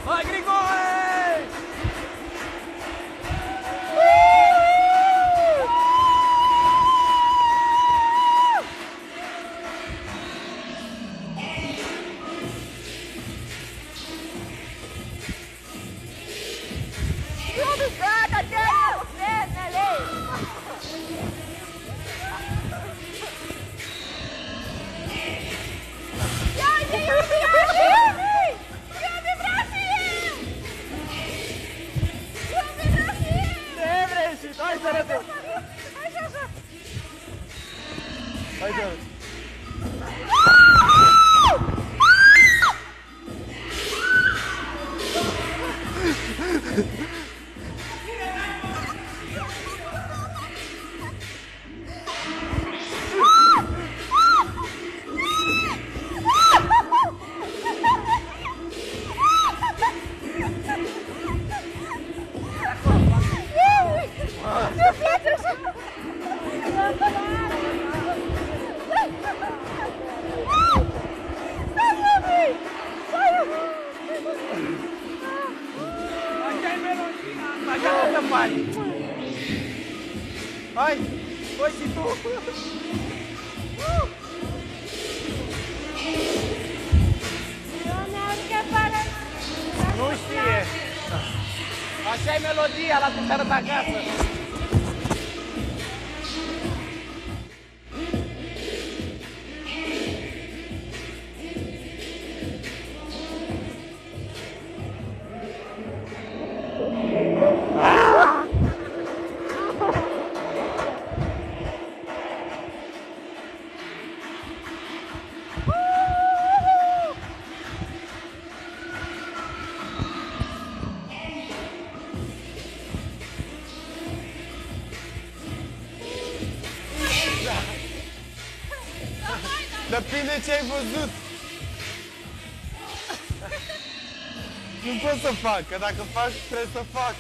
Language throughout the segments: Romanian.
Hai, Grigore! Hai să arătăm! Așa, așa! Hai să arătăm! Hai! Păi și tu! Nu știe! Așa e melodia, la cum te arăt acasă! Depinde ce ai văzut. Nu pot să fac, că dacă fac, trebuie să fac.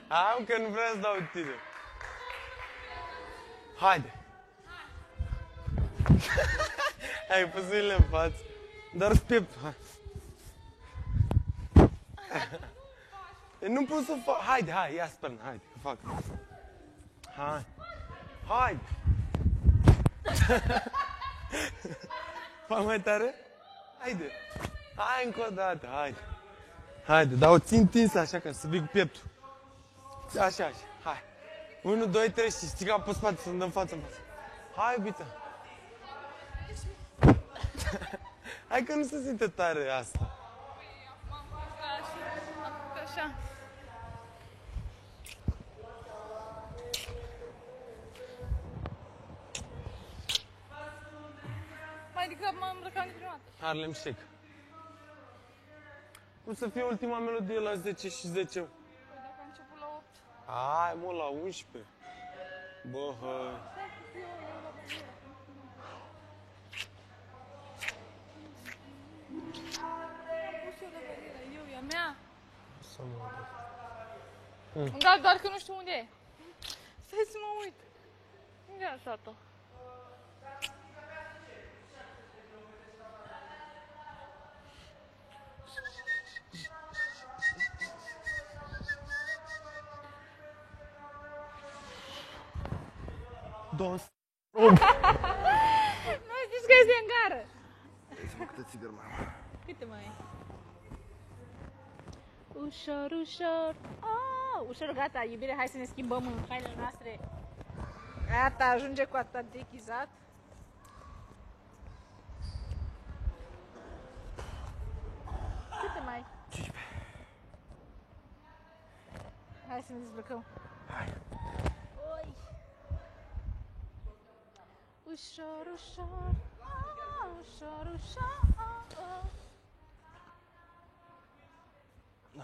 Am că nu vreau să dau tine. Haide. Hai, pus mâinile în față. Dar piept, hai. Nu pot să fac. Haide, hai, ia spărnă, haide, că fac. Hai. Haide. Fac mai tare? Haide. Hai încă o dată, haide. Haide, dar o țin tinsă așa ca să vii cu pieptul. Așa, așa, hai. 1, 2, 3 și striga pe spate să-mi dăm față în față. Hai, iubită. Hai că nu se simte tare asta. Așa. Mai degrabă m-am îmbrăcat de prima dată. Harlem Shake. Cum să fie ultima melodie la 10 și 10? Păi dacă am început la 8. Hai, mă, la 11. Bă, hai. Eu, e a mea. Să mă Îmi dau doar că nu știu unde e. Stai să mă uit. Unde a lăsat-o? Don't. Nu știți că este în gară. Hai să mă câte țigări mai am. Câte mai e? Ușor, ușor. Oh, ușor, gata, iubire, hai să ne schimbăm în hainele noastre. Gata, ajunge cu atât dechizat. Câte mai ai? 15. Hai să ne dezbrăcăm. Hai. Oi. Ușor, ușor. Oh, ușor, ușor. Oh, oh. No.